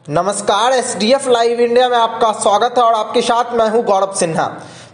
नमस्कार। SDF live India में आपका स्वागत है और आपके साथ मैं हूं गौरव सिन्हा।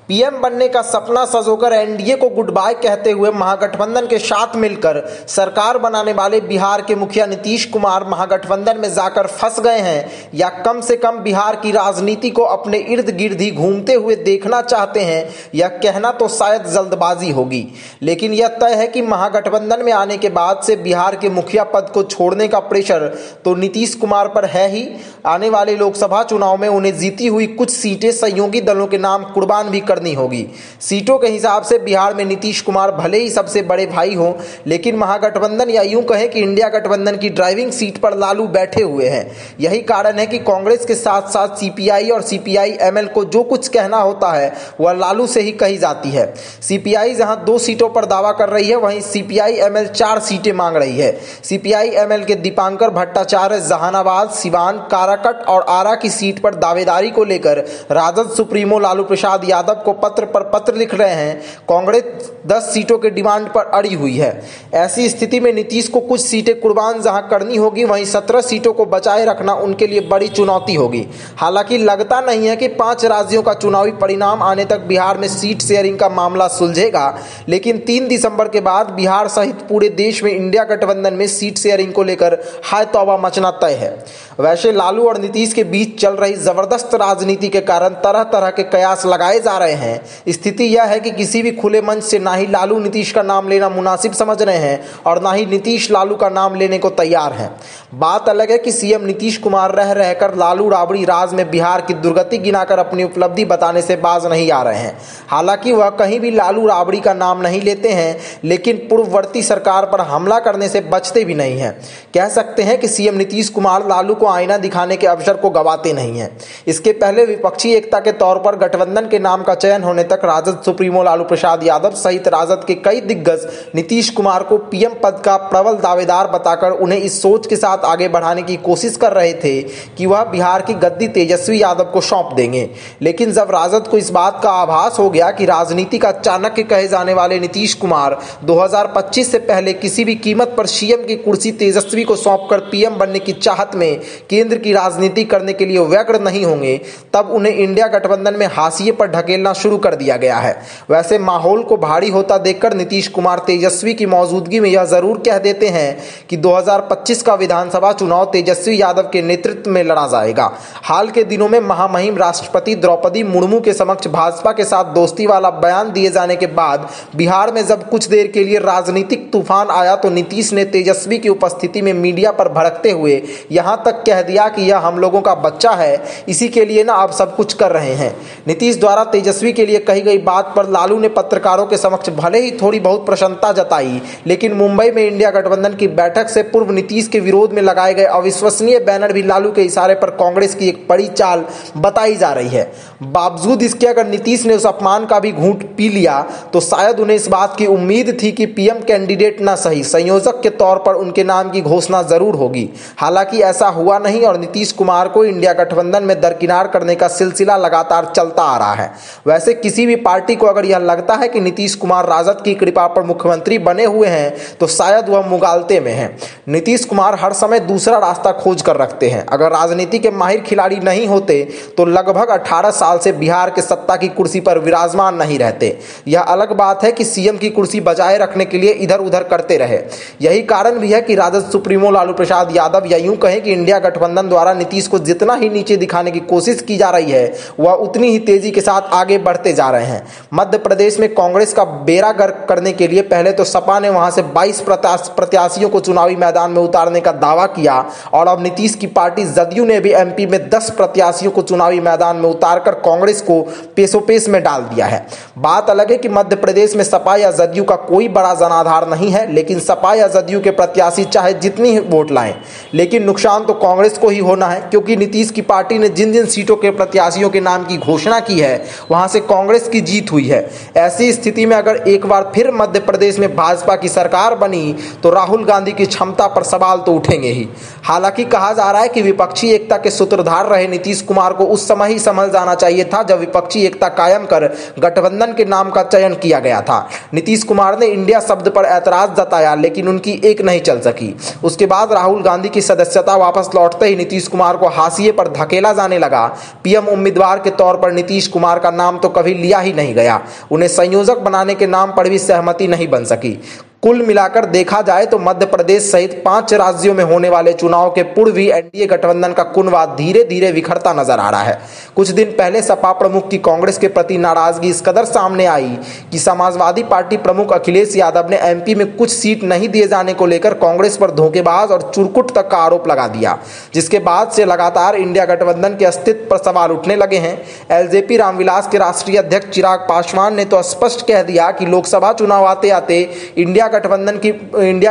पीएम बनने का सपना सजोकर एनडीए को गुड बाय कहते हुए महागठबंधन के साथ मिलकर सरकार बनाने वाले बिहार के मुखिया नीतीश कुमार महागठबंधन में जाकर फंस गए हैं या कम से कम बिहार की राजनीति को अपने इर्द गिर्द ही घूमते हुए देखना चाहते हैं, यह कहना तो शायद जल्दबाजी होगी। लेकिन यह तय है कि महागठबंधन में आने के बाद से बिहार के मुखिया पद को छोड़ने का प्रेशर तो नीतीश कुमार पर है ही। आने वाले लोकसभा चुनाव में उन्हें जीती हुई कुछ सीटें सहयोगी दलों के नाम कुर्बान भी करनी होगी। सीटों के हिसाब से बिहार में नीतीश कुमार भले ही सबसे बड़े भाई हों, लेकिन महागठबंधन या यूं कहें कि इंडिया गठबंधन की ड्राइविंग सीट पर लालू बैठे हुए हैं। यही कारण है कि कांग्रेस के साथ साथ सीपीआई और सीपीआई-एमएल को जो कुछ कहना होता है वह लालू से ही कही जाती है। सीपीआई जहां 2 सीटों पर दावा कर रही है, वहीं सीपीआई-एमएल 4 सीटें मांग रही है। सीपीआई-एमएल के दीपांकर भट्टाचार्य जहानाबाद, सिवान, काराकट और आरा की सीट पर दावेदारी को लेकर राजद सुप्रीमो लालू प्रसाद यादव को पत्र पर पत्र लिख रहे हैं। कांग्रेस 10 सीटों के डिमांड पर अड़ी हुई है। ऐसी स्थिति में नीतीश को कुछ सीटें कुर्बान जहां करनी होगी, वहीं 17 सीटों को बचाए रखना उनके लिए बड़ी चुनौती होगी। हालांकि लगता नहीं है कि 5 राज्यों का चुनावी परिणाम आने तक बिहार में सीट शेयरिंग का मामला सुलझेगा, लेकिन 3 दिसंबर के बाद बिहार सहित पूरे देश में इंडिया गठबंधन में सीट शेयरिंग को लेकर हाय तौबा मचना तय है। वैसे लालू और नीतीश के बीच चल रही जबरदस्त राजनीति के कारण तरह तरह के कयास लगाए जा रहे हैं। स्थिति यह है कि किसी भी खुले मंच से ना ही लालू नीतीश का नाम लेना मुनासिब समझ रहे हैं और ना ही नीतीश लालू का नाम लेने को तैयार हैं। बात अलग है कि सीएम नीतीश कुमार रह रहकर लालू राबड़ी राज में बिहार की दुर्गति गिनाकर अपनी उपलब्धि बताने से बाज नहीं आ रहे हैं। हालांकि वह कहीं भी लालू राबड़ी का नाम नहीं लेते हैं, लेकिन पूर्ववर्ती सरकार पर हमला करने से बचते भी नहीं हैं। कह सकते हैं कि सीएम नीतीश कुमार लालू को आईना दिखाने के अवसर को गवाते नहीं हैं। इसके पहले विपक्षी एकता के तौर पर गठबंधन के नाम का चयन होने तक राजद सुप्रीमो लालू प्रसाद यादव सहित राजद के कई दिग्गज नीतीश कुमार को पीएम पद का प्रबल दावेदार बताकर उन्हें इस सोच के साथ आगे बढ़ाने की कोशिश कर रहे थे कि वह बिहार की गद्दी तेजस्वी यादव को सौंप देंगे। लेकिन जब राजद को इस बात का आभास हो गया कि राजनीति का चाणक्य कहे जाने वाले नीतीश कुमार 2025 से पहले किसी भी कीमत पर सीएम की कुर्सी तेजस्वी को सौंपकर पीएम बनने की चाहत में केंद्र की राजनीति करने के लिए व्यग्र नहीं होंगे, तब उन्हें इंडिया गठबंधन में हाशिए पर ढकेलना शुरू कर दिया गया है। वैसे माहौल को भारी होता देखकर नीतीश कुमार तेजस्वी की मौजूदगी में यह जरूर कह देते हैं कि 2025 का विधानसभा चुनाव तेजस्वी यादव के नेतृत्व में लड़ा जाएगा। हाल के दिनों में महामहिम राष्ट्रपति द्रौपदी मुर्मू के समक्ष भाजपा के साथ दोस्ती वाला बयान दिए जाने के बाद बिहार में जब कुछ देर के लिए राजनीतिक तूफान आया तो नीतीश ने तेजस्वी की उपस्थिति में मीडिया पर भड़कते हुए यहां तक कह दिया कि यह हम लोगों का बच्चा है, इसी के लिए ना आप सब कुछ कर रहे हैं। नीतीश द्वारा तेजस्वी के लिए कही गई बात पर लालू ने पत्रकारों के समक्ष भले ही थोड़ी बहुत प्रसन्नता जताई, लेकिन मुंबई में इंडिया गठबंधन की बैठक से पूर्व नीतीश के विरोध में लगाए गए अविश्वसनीय बैनर भी लालू के इशारे पर कांग्रेस की एक बड़ी चाल बताई जा रही है। बावजूद इसके अगर नीतीश ने उस अपमान का भी घूंट पी लिया तो शायद उन्हें इस बात की उम्मीद थी कि पीएम कैंडिडेट न सही संयोजक के तौर पर उनके नाम की घोषणा जरूर होगी। हालांकि ऐसा हुआ नहीं और नीतीश कुमार को इंडिया गठबंधन में दरकिनार करने का सिलसिला लगातार चलता आ रहा है। वैसे किसी भी पार्टी को अगर यह लगता है कि नीतीश कुमार राजद की कृपा पर मुख्यमंत्री बने हुए हैं तो शायद वह मुगालते में हैं। नीतीश कुमार हर समय दूसरा रास्ता खोज कर रखते हैं। अगर राजनीति के माहिर खिलाड़ी नहीं होते तो लगभग 18 साल से बिहार के सत्ता की कुर्सी पर विराजमान नहीं रहते। यह अलग बात है कि सीएम की कुर्सी बचाए रखने के लिए इधर उधर करते रहे। यही कारण भी है कि राजद सुप्रीमो लालू प्रसाद यादव या यूं कहें कि इंडिया गठबंधन द्वारा नीतीश को जितना ही नीचे दिखाने की कोशिश की जा रही है वह उतनी ही तेजी के साथ आगे बढ़ते जा रहे हैं। मध्य प्रदेश में कांग्रेस का बेड़ा गर्क करने के लिए पहले तो सपा ने वहां से 22 प्रत्याशियों को चुनावी मैदान में उतारने का दावा किया और अब नीतीश की पार्टी जदयू ने भी एमपी में 10 प्रत्याशियों को चुनावी मैदान में उतारकर कांग्रेस को पेशोपेश में डाल दिया है। बात अलग है कि मध्य प्रदेश में सपा या जदयू का कोई बड़ा जनाधार नहीं है, लेकिन सपा या जदयू के प्रत्याशी चाहे जितनी वोट लाएं, लेकिन नुकसान तो कांग्रेस को ही होना है, क्योंकि नीतीश की पार्टी ने जिन जिन सीटों के प्रत्याशियों के नाम की घोषणा की है वहां से कांग्रेस की जीत हुई है। ऐसी स्थिति में अगर एक बार फिर मध्य प्रदेश में भाजपा की सरकार बनी तो राहुल गांधी की क्षमता पर सवाल तो उठेंगे। दिखेंगे ही। हालांकि कहा जा रहा है कि विपक्षी एकता के सूत्रधार रहे नीतीश कुमार को उस समय ही संभल जाना चाहिए था जब विपक्षी एकता कायम कर गठबंधन के नाम का चयन किया गया था। नीतीश कुमार ने इंडिया शब्द पर ऐतराज जताया, लेकिन उनकी एक नहीं चल सकी। उसके बाद राहुल गांधी की सदस्यता वापस लौटते ही नीतीश कुमार को हाशिए पर धकेला जाने लगा। पीएम उम्मीदवार के तौर पर नीतीश कुमार का नाम तो कभी लिया ही नहीं गया। उन्हें संयोजक बनाने के नाम पर भी सहमति नहीं बन सकी। कुल मिलाकर देखा जाए तो मध्य प्रदेश सहित 5 राज्यों में होने वाले चुनाव के पूर्व भी एनडीए गठबंधन का कुनवा धीरे धीरे बिखरता नजर आ रहा है। कुछ दिन पहले सपा प्रमुख की कांग्रेस के प्रति नाराजगी इस कदर सामने आई कि समाजवादी पार्टी प्रमुख अखिलेश यादव ने एमपी में कुछ सीट नहीं दिए जाने को लेकर कांग्रेस पर धोखेबाज और चुरकुट तक का आरोप लगा दिया, जिसके बाद से लगातार इंडिया गठबंधन के अस्तित्व पर सवाल उठने लगे हैं। एलजेपी रामविलास के राष्ट्रीय अध्यक्ष चिराग पासवान ने तो स्पष्ट कह दिया कि लोकसभा चुनाव आते आते इंडिया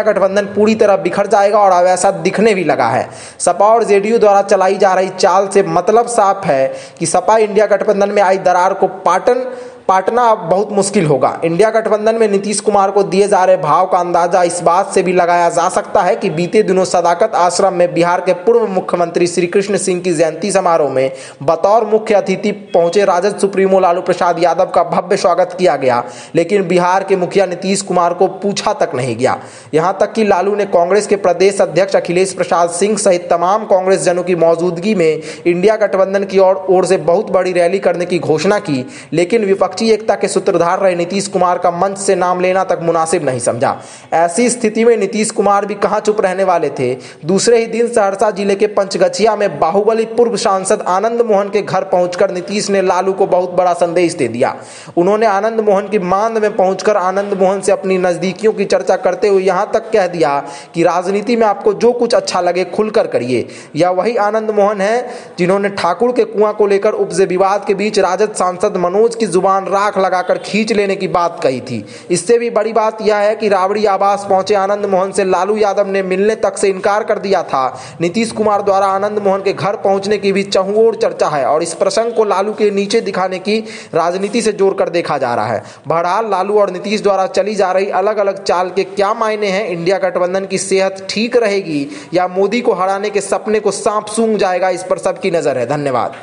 गठबंधन पूरी तरह बिखर जाएगा और अब ऐसा दिखने भी लगा है। सपा और जेडीयू द्वारा चलाई जा रही चाल से मतलब साफ है कि सपा इंडिया गठबंधन में आई दरार को पाटना अब बहुत मुश्किल होगा। इंडिया गठबंधन में नीतीश कुमार को दिए जा रहे भाव का अंदाजा इस बात से भी लगाया जा सकता है कि बीते दिनों सदाकत आश्रम में बिहार के पूर्व मुख्यमंत्री श्री कृष्ण सिंह की जयंती समारोह में बतौर मुख्य अतिथि पहुंचे राजद सुप्रीमो लालू प्रसाद यादव का भव्य स्वागत किया गया, लेकिन बिहार के मुखिया नीतीश कुमार को पूछा तक नहीं गया। यहां तक कि लालू ने कांग्रेस के प्रदेश अध्यक्ष अखिलेश प्रसाद सिंह सहित तमाम कांग्रेस जनों की मौजूदगी में इंडिया गठबंधन की ओर से बहुत बड़ी रैली करने की घोषणा की, लेकिन विपक्षी एकता के सूत्रधार रहे नीतीश कुमार का मंच से नाम लेना तक मुनासिब नहीं समझा। ऐसी स्थिति में नीतीश कुमार भी कहां चुप रहने वाले थे। दूसरे ही दिन सहरसा जिले के पंचगछिया में बाहुबली पूर्व सांसद आनंद मोहन के घर पहुंचकर नीतीश ने लालू को बहुत बड़ा संदेश दे दिया। उन्होंने आनंद मोहन की मांद में पहुंचकर आनंद मोहन से अपनी नजदीकियों की चर्चा करते हुए यहां तक कह दिया कि राजनीति में आपको जो कुछ अच्छा लगे खुलकर करिए। यह वही आनंद मोहन है जिन्होंने ठाकुर के कुआं को लेकर उपजे विवाद के बीच राजद सांसद मनोज की जुबान राख लगाकर खींच लेने की बात कही थी। इससे भी बड़ी बात यह है कि राबड़ी आवास पहुंचे आनंद मोहन से लालू यादव ने मिलने तक से इनकार कर दिया था। नीतीश कुमार द्वारा आनंद मोहन के घर पहुंचने की भी चहुओर चर्चा है और इस प्रसंग को लालू के नीचे दिखाने की राजनीति से जोड़कर देखा जा रहा है। बहरहाल लालू और नीतीश द्वारा चली जा रही अलग अलग चाल के क्या मायने हैं, इंडिया गठबंधन की सेहत ठीक रहेगी या मोदी को हराने के सपने को सांप सूंघ जाएगा, इस पर सबकी नजर है। धन्यवाद।